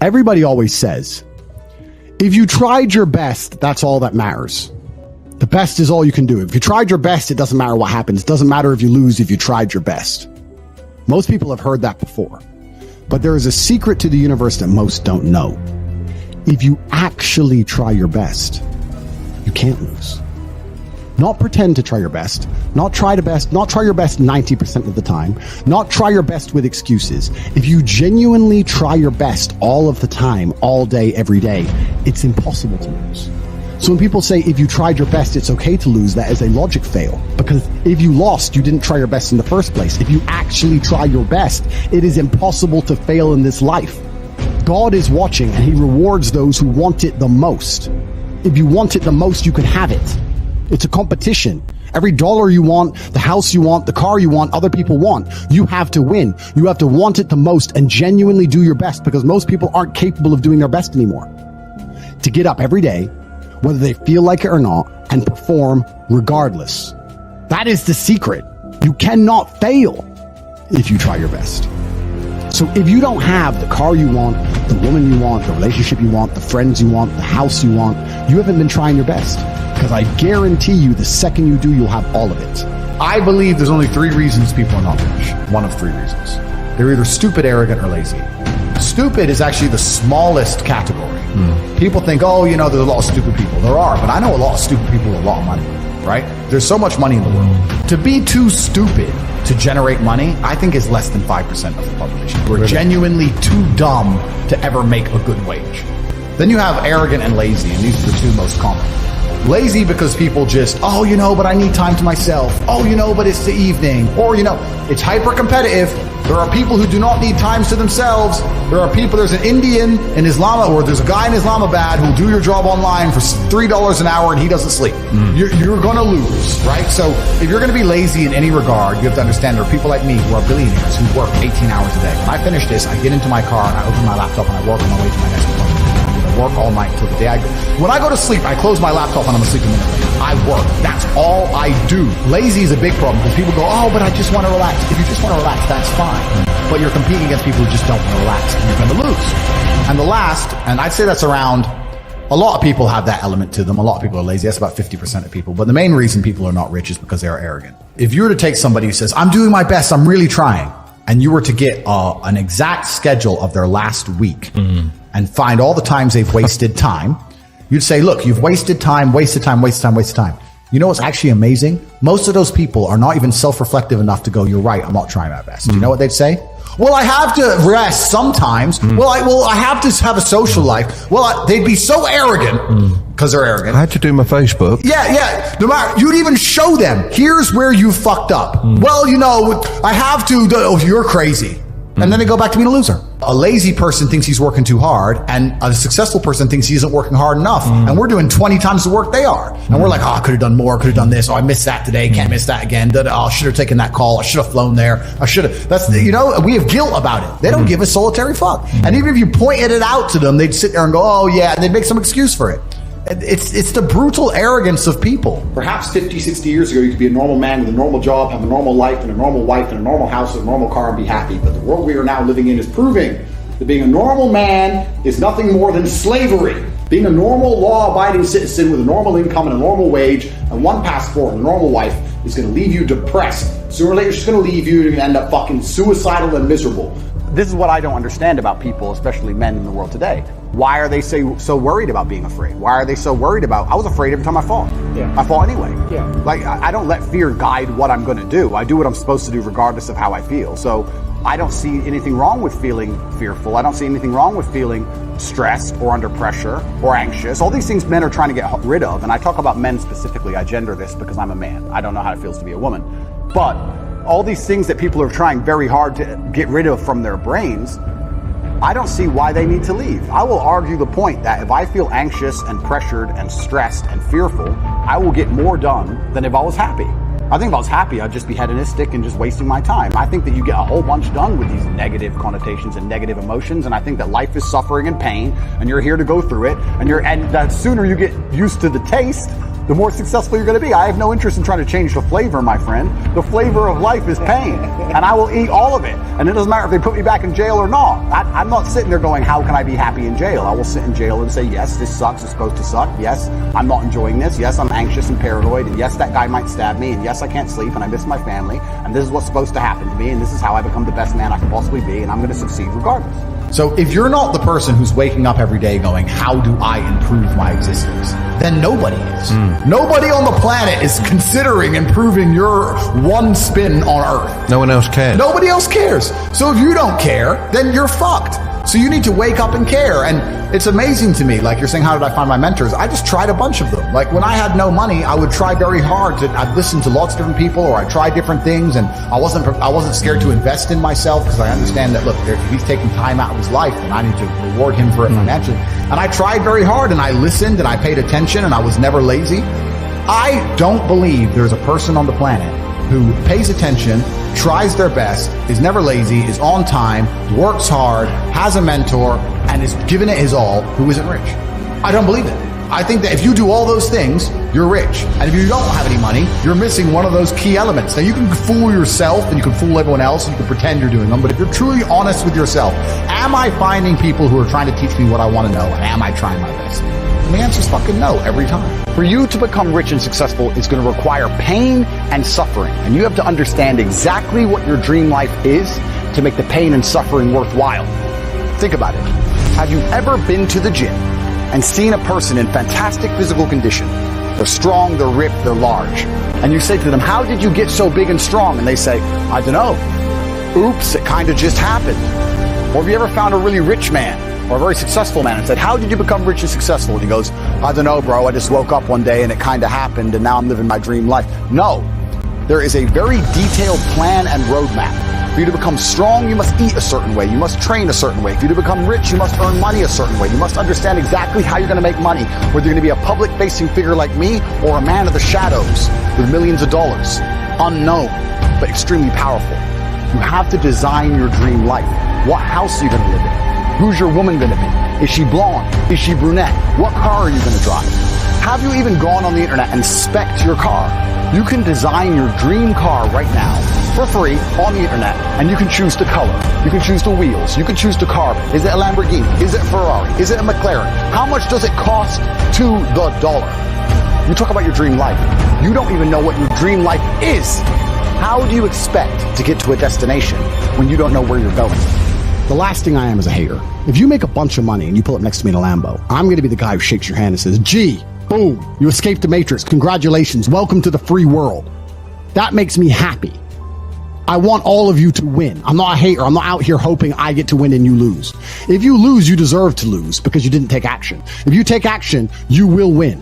Everybody always says, if you tried your best, that's all that matters. The best is all you can do. If you tried your best, it doesn't matter what happens. It doesn't matter if you lose if you tried your best. Most people have heard that before. But there is a secret to the universe that most don't know. If you actually try your best, you can't lose. Not pretend to try your best, not try your best 90% of the time, not try your best with excuses. If you genuinely try your best all of the time, all day, every day, it's impossible to lose. So when people say, if you tried your best, it's okay to lose, that is a logic fail. Because if you lost, you didn't try your best in the first place. If you actually try your best, it is impossible to fail in this life. God is watching and he rewards those who want it the most. If you want it the most, you can have it. It's a competition. Every dollar you want, the house you want, the car you want, other people want, you have to win. You have to want it the most and genuinely do your best, because most people aren't capable of doing their best anymore. To get up every day, whether they feel like it or not, and perform regardless. That is the secret. You cannot fail if you try your best. So if you don't have the car you want, the woman you want, the relationship you want, the friends you want, the house you want, you haven't been trying your best. Because I guarantee you, the second you do, you'll have all of it. I believe there's only 3 reasons people are not rich. One of 3 reasons. They're either stupid, arrogant, or lazy. Stupid is actually the smallest category. People think, oh, you know, there's a lot of stupid people. There are, but I know a lot of stupid people with a lot of money, right? There's so much money in the world. To be too stupid to generate money, I think is less than 5% of the population. We're genuinely too dumb to ever make a good wage. Then you have arrogant and lazy, and these are the 2 most common. Lazy because people just, oh, you know, but I need time to myself. Oh, you know, but it's the evening. Or, you know, it's hyper competitive. There are people who do not need times to themselves. There's an Indian in Islam, or there's a guy in Islamabad who'll do your job online for $3 an hour and he doesn't sleep. You're going to lose, right? So if you're going to be lazy in any regard, you have to understand there are people like me who are billionaires who work 18 hours a day. When I finish this, I get into my car and I open my laptop and I work on my way to my next appointment. Work all night until the day I go. When I go to sleep, I close my laptop and I'm asleep immediately. I work. That's all I do. Lazy is a big problem because people go, oh, but I just want to relax. If you just want to relax, that's fine. But you're competing against people who just don't want to relax and you're going to lose. And the last, and I'd say that's around, a lot of people have that element to them. A lot of people are lazy. That's about 50% of people. But the main reason people are not rich is because they are arrogant. If you were to take somebody who says, I'm doing my best, I'm really trying, and you were to get an exact schedule of their last week, and find all the times they've wasted time, you'd say, look, you've wasted time, wasted time, wasted time, wasted time. You know what's actually amazing? Most of those people are not even self-reflective enough to go, you're right, I'm not trying my best. You know what they'd say? Well, I have to rest sometimes. Well, I have to have a social life. Well, they'd be so arrogant because they're arrogant. I had to do my Facebook. Yeah. No matter, you'd even show them, here's where you fucked up. Well, you know, I have to, you're crazy. And then they go back to being a loser. A lazy person thinks he's working too hard, and a successful person thinks he isn't working hard enough. And we're doing 20 times the work they are. And we're like, oh, I could have done more, could have done this. Oh, I missed that today, can't miss that again. Oh, I should have taken that call. I should have flown there. I should have. That's, you know, we have guilt about it. They don't give a solitary fuck. And even if you pointed it out to them, they'd sit there and go, oh yeah, and they'd make some excuse for it. It's the brutal arrogance of people. Perhaps 50, 60 years ago, you could be a normal man with a normal job, have a normal life and a normal wife and a normal house and a normal car and be happy. But the world we are now living in is proving that being a normal man is nothing more than slavery. Being a normal, law-abiding citizen with a normal income and a normal wage and one passport and a normal wife is going to leave you depressed. Sooner or later, she's going to leave you and you're going to end up fucking suicidal and miserable. This is what I don't understand about people, especially men in the world today. Why are they so worried about being afraid? Why are they so worried about, I was afraid every time I fought. Yeah. I fought anyway. Yeah. Like, I don't let fear guide what I'm going to do. I do what I'm supposed to do regardless of how I feel. So I don't see anything wrong with feeling fearful. I don't see anything wrong with feeling stressed or under pressure or anxious. All these things men are trying to get rid of. And I talk about men specifically. I gender this because I'm a man. I don't know how it feels to be a woman. But all these things that people are trying very hard to get rid of from their brains, I don't see why they need to leave. I will argue the point that if I feel anxious and pressured and stressed and fearful, I will get more done than if I was happy. I think if I was happy, I'd just be hedonistic and just wasting my time. I think that you get a whole bunch done with these negative connotations and negative emotions, and I think that life is suffering and pain, and you're here to go through it, and the sooner you get used to the taste, the more successful you're going to be. I have no interest in trying to change the flavor, my friend. The flavor of life is pain, and I will eat all of it. And it doesn't matter if they put me back in jail or not. I'm not sitting there going, how can I be happy in jail? I will sit in jail and say, yes, this sucks. It's supposed to suck. Yes, I'm not enjoying this. Yes, I'm anxious and paranoid. And yes, that guy might stab me. And yes, I can't sleep and I miss my family. And this is what's supposed to happen to me. And this is how I become the best man I can possibly be. And I'm going to succeed regardless. So if you're not the person who's waking up every day going, how do I improve my existence? Then nobody is. Nobody on the planet is considering improving your one spin on Earth. No one else cares. Nobody else cares. So if you don't care, then you're fucked. So you need to wake up and care. And it's amazing to me, like you're saying, how did I find my mentors? I just tried a bunch of them. Like when I had no money, I would try very hard I'd listen to lots of different people, or I tried different things, and I wasn't scared to invest in myself, because I understand that, look, if he's taking time out of his life, then I need to reward him for it financially. And I tried very hard, and I listened, and I paid attention, and I was never lazy. I don't believe there's a person on the planet who pays attention, tries their best, is never lazy, is on time, works hard, has a mentor, and is giving it his all, who isn't rich. I don't believe it. I think that if you do all those things, you're rich. And if you don't have any money, you're missing one of those key elements. Now, you can fool yourself and you can fool everyone else and you can pretend you're doing them, but if you're truly honest with yourself, am I finding people who are trying to teach me what I want to know, and am I trying my best? And the answer's fucking no every time. For you to become rich and successful is going to require pain and suffering. And you have to understand exactly what your dream life is to make the pain and suffering worthwhile. Think about it. Have you ever been to the gym and seen a person in fantastic physical condition? They're strong, they're ripped, they're large. And you say to them, how did you get so big and strong? And they say, I don't know. Oops, it kind of just happened. Or have you ever found a really rich man or a very successful man and said, how did you become rich and successful? And he goes, I don't know, bro. I just woke up one day and it kind of happened and now I'm living my dream life. No, there is a very detailed plan and roadmap. For you to become strong, you must eat a certain way. You must train a certain way. For you to become rich, you must earn money a certain way. You must understand exactly how you're going to make money, whether you're going to be a public-facing figure like me or a man of the shadows with millions of dollars. Unknown, but extremely powerful. You have to design your dream life. What house are you going to live in? Who's your woman going to be? Is she blonde? Is she brunette? What car are you going to drive? Have you even gone on the internet and spec'd your car? You can design your dream car right now for free on the internet, and you can choose the color. You can choose the wheels. You can choose the carbon. Is it a Lamborghini? Is it a Ferrari? Is it a McLaren? How much does it cost to the dollar? You talk about your dream life. You don't even know what your dream life is. How do you expect to get to a destination when you don't know where you're going? The last thing I am is a hater. If you make a bunch of money and you pull up next to me in a Lambo, I'm going to be the guy who shakes your hand and says, gee, boom, you escaped the Matrix. Congratulations. Welcome to the free world. That makes me happy. I want all of you to win. I'm not a hater. I'm not out here hoping I get to win and you lose. If you lose, you deserve to lose because you didn't take action. If you take action, you will win.